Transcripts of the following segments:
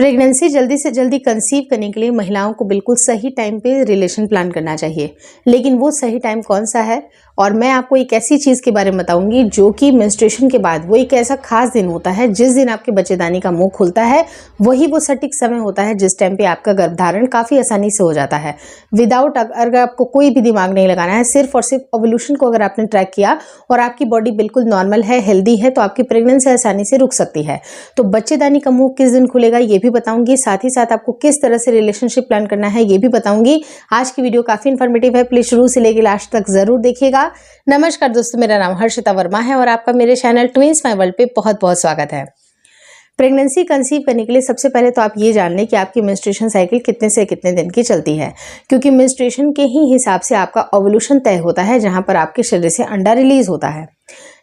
Pregnancy जल्दी से जल्दी कंसीव करने के लिए महिलाओं को बिल्कुल सही टाइम पे रिलेशन प्लान करना चाहिए। लेकिन वो सही टाइम कौन सा है, और मैं आपको एक ऐसी चीज़ के बारे में बताऊंगी जो कि मेंस्ट्रुएशन के बाद वो एक ऐसा खास दिन होता है जिस दिन आपके बच्चेदानी का मुंह खुलता है। वही वो सटीक समय होता है जिस टाइम पे आपका गर्भधारण काफ़ी आसानी से हो जाता है। विदाउट, अगर आपको कोई भी दिमाग नहीं लगाना है, सिर्फ और सिर्फ ओव्यूलेशन को अगर आपने ट्रैक किया और आपकी बॉडी बिल्कुल नॉर्मल है, हेल्दी है, तो आपकी प्रेगनेंसी आसानी से रुक सकती है। तो बच्चेदानी का मुंह किस दिन खुलेगा ये भी बताऊंगी, साथ ही साथ आपको किस तरह से रिलेशनशिप प्लान करना है ये भी बताऊंगी। आज की वीडियो काफी इन्फॉर्मेटिव है, प्लीज शुरू से लेकर लास्ट तक जरूर देखिएगा। नमस्कार दोस्तों, मेरा नाम हर्षिता वर्मा है और आपका मेरे चैनल ट्विंस माय वर्ल्ड पे बहुत बहुत स्वागत है। प्रेगनेंसी कंसीव करने के लिए सबसे पहले तो आप ये जान लें कि आपकी मेंस्ट्रुएशन साइकिल कितने से कितने दिन की चलती है, क्योंकि मेंस्ट्रुएशन के ही हिसाब से आपका ओव्यूलेशन तय होता है, जहां पर आपके शरीर से अंडा रिलीज होता है।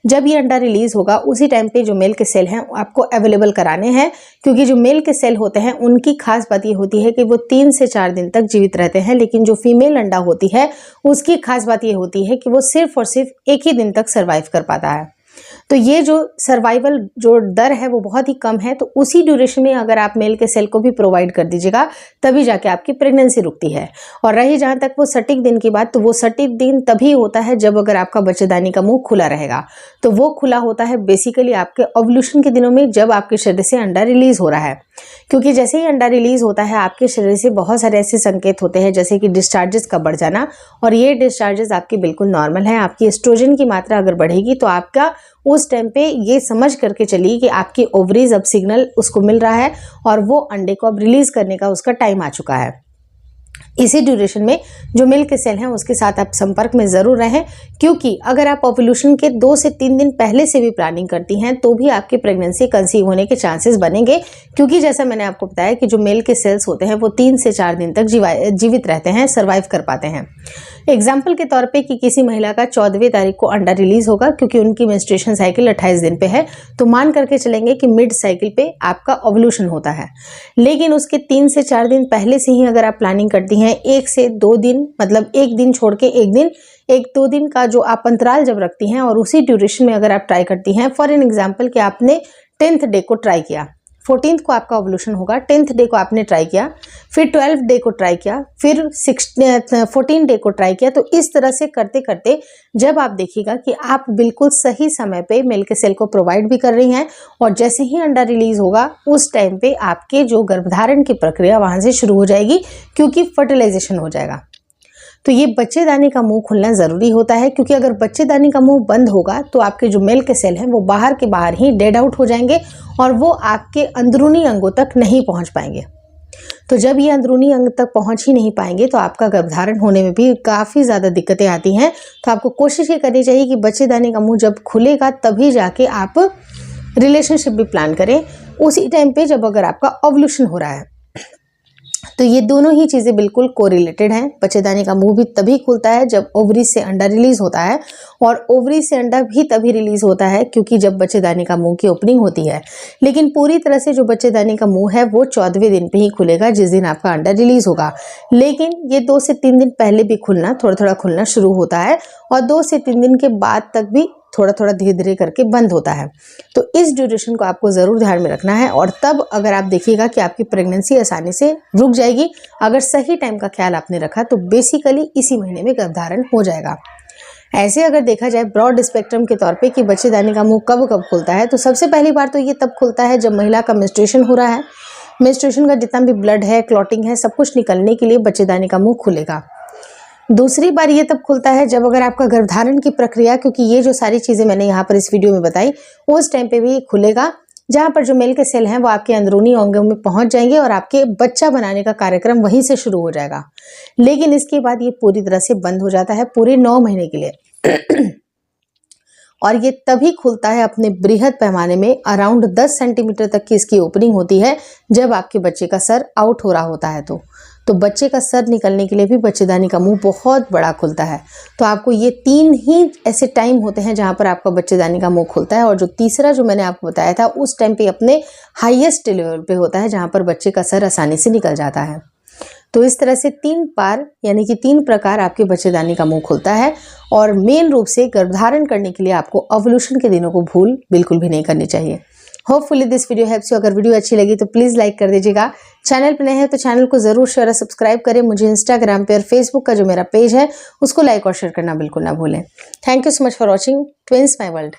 जब ये अंडा रिलीज होगा उसी टाइम पे जो मेल के सेल हैं आपको अवेलेबल कराने हैं, क्योंकि जो मेल के सेल होते हैं उनकी खास बात ये होती है कि वो 3 से 4 दिन तक जीवित रहते हैं, लेकिन जो फीमेल अंडा होती है उसकी खास बात ये होती है कि वो सिर्फ और सिर्फ 1 ही दिन तक सर्वाइव कर पाता है। तो ये जो सर्वाइवल जो दर है वो बहुत ही कम है। तो उसी ड्यूरेशन में अगर आप मेल के सेल को भी प्रोवाइड कर दीजिएगा तभी जाके आपकी प्रेगनेंसी रुकती है। और रही जहाँ तक वो सटीक दिन की बात, तो वो सटीक दिन तभी होता है जब अगर आपका बच्चेदानी का मुंह खुला रहेगा। तो वो खुला होता है बेसिकली आपके ओव्यूलेशन के दिनों में, जब आपके शरीर से अंडा रिलीज हो रहा है। क्योंकि जैसे ही अंडा रिलीज होता है आपके शरीर से बहुत सारे ऐसे संकेत होते हैं, जैसे कि डिस्चार्जेस का बढ़ जाना, और ये डिस्चार्जेस आपके बिल्कुल नॉर्मल है। आपकी एस्ट्रोजन की मात्रा अगर बढ़ेगी तो आपका उस टाइम पे ये समझ करके चलिए कि आपकी ओवरीज अब सिग्नल उसको मिल रहा है और वो अंडे को अब रिलीज करने का उसका टाइम आ चुका है। इसी ड्यूरेशन में जो मिल्क के सेल हैं उसके साथ आप संपर्क में जरूर रहें, क्योंकि अगर आप ओव्यूलेशन के 2 से 3 दिन पहले से भी प्लानिंग करती हैं तो भी आपकी प्रेगनेंसी कंसीव होने के चांसेस बनेंगे, क्योंकि जैसा मैंने आपको बताया कि जो मेल के सेल्स होते हैं वो 3 से 4 दिन तक जीवित रहते हैं, सर्वाइव कर पाते हैं। एग्जाम्पल के तौर पे कि किसी महिला का 14वीं तारीख को अंडा रिलीज होगा, क्योंकि उनकी मेंस्ट्रुएशन साइकिल 28 दिन पे है, तो मान करके चलेंगे कि मिड साइकिल पे आपका ओव्यूलेशन होता है। लेकिन उसके 3 से 4 दिन पहले से ही अगर आप प्लानिंग करती हैं, 1 से 2 दिन, मतलब 1 दिन छोड़ के 1 दिन, 1-2 दिन का जो आप अंतराल जब रखती हैं और उसी ड्यूरेशन में अगर आप ट्राई करती हैं, फॉर एन एग्जाम्पल कि आपने 10th डे को ट्राई किया, 14th को आपका ओव्यूलेशन होगा, 10th डे को आपने ट्राई किया, फिर 12th डे को ट्राई किया, फिर 14 डे को ट्राई किया। तो इस तरह से करते करते जब आप देखिएगा कि आप बिल्कुल सही समय पे मेल के सेल को प्रोवाइड भी कर रही हैं, और जैसे ही अंडा रिलीज होगा उस टाइम पे आपके जो गर्भधारण की प्रक्रिया वहां से शुरू हो जाएगी, क्योंकि फर्टिलाइजेशन हो जाएगा। तो ये बच्चेदानी का मुंह खुलना जरूरी होता है, क्योंकि अगर बच्चेदानी का मुंह बंद होगा तो आपके जो मेल के सेल हैं वो बाहर के बाहर ही डेड आउट हो जाएंगे और वो आपके अंदरूनी अंगों तक नहीं पहुंच पाएंगे। तो जब ये अंदरूनी अंग तक पहुंच ही नहीं पाएंगे तो आपका गर्भधारण होने में भी काफ़ी ज़्यादा दिक्कतें आती हैं। तो आपको कोशिश ये करनी चाहिए कि बच्चेदानी का मुंह जब खुलेगा तभी जाके आप रिलेशनशिप भी प्लान करें, उसी टाइम पे जब अगर आपका ओव्यूलेशन हो रहा है। तो ये दोनों ही चीज़ें बिल्कुल कोरिलेटेड हैं। बच्चेदानी का मुंह भी तभी खुलता है जब ओवरी से अंडा रिलीज होता है, और ओवरी से अंडा भी तभी रिलीज होता है क्योंकि जब बच्चेदानी का मुंह की ओपनिंग होती है। लेकिन पूरी तरह से जो बच्चेदानी का मुंह है वो 14वें दिन पे ही खुलेगा, जिस दिन आपका अंडा रिलीज होगा। लेकिन ये 2 से 3 दिन पहले भी खुलना, थोड़ा थोड़ा खुलना शुरू होता है, और 2 से 3 दिन के बाद तक भी थोड़ा थोड़ा धीरे धीरे करके बंद होता है। तो इस ड्यूरेशन को आपको ज़रूर ध्यान में रखना है, और तब अगर आप देखिएगा कि आपकी प्रेगनेंसी आसानी से रुक जाएगी। अगर सही टाइम का ख्याल आपने रखा तो बेसिकली इसी महीने में गर्भधारण हो जाएगा। ऐसे अगर देखा जाए ब्रॉड स्पेक्ट्रम के तौर पे कि बच्चेदानी का मुंह कब कब खुलता है, तो सबसे पहली बार तो ये तब खुलता है जब महिला का मेंस्ट्रुएशन हो रहा है। मेंस्ट्रुएशन का जितना भी ब्लड है, क्लॉटिंग है, सब कुछ निकलने के लिए बच्चेदानी का मुंह खुलेगा। दूसरी बार ये तब खुलता है जब अगर आपका गर्भधारण की प्रक्रिया, क्योंकि ये जो सारी चीज़ें मैंने यहाँ पर इस वीडियो में बताई, उस टाइम पे भी ये खुलेगा, जहाँ पर जो मेल के सेल हैं वो आपके अंदरूनी अंगों में पहुँच जाएंगे और आपके बच्चा बनाने का कार्यक्रम वहीं से शुरू हो जाएगा। लेकिन इसके बाद ये पूरी तरह से बंद हो जाता है पूरे 9 महीने के लिए। और ये तभी खुलता है अपने बृहद पैमाने में, अराउंड 10 सेंटीमीटर तक की इसकी ओपनिंग होती है, जब आपके बच्चे का सर आउट हो रहा होता है। तो बच्चे का सर निकलने के लिए भी बच्चेदानी का मुंह बहुत बड़ा खुलता है। तो आपको ये 3 ही ऐसे टाइम होते हैं जहाँ पर आपका बच्चेदानी का मुंह खुलता है, और जो तीसरा जो मैंने आपको बताया था उस टाइम पे अपने हाईएस्ट लेवल पे होता है, जहाँ पर बच्चे का सर आसानी से निकल जाता है। तो इस तरह से 3 बार, यानी कि 3 प्रकार आपके बच्चेदानी का मुंह खुलता है। और मेन रूप से गर्भधारण करने के लिए आपको ओव्यूलेशन के दिनों को भूल बिल्कुल भी नहीं करनी चाहिए। Hopefully this video helps you. अगर वीडियो अच्छी लगी तो प्लीज़ लाइक कर दीजिएगा। चैनल पर नए हैं तो चैनल को ज़रूर शेयर और सब्सक्राइब करें। मुझे इंस्टाग्राम पे और फेसबुक का जो मेरा पेज है उसको लाइक और शेयर करना बिल्कुल ना भूलें। Thank you so much for watching twins my world.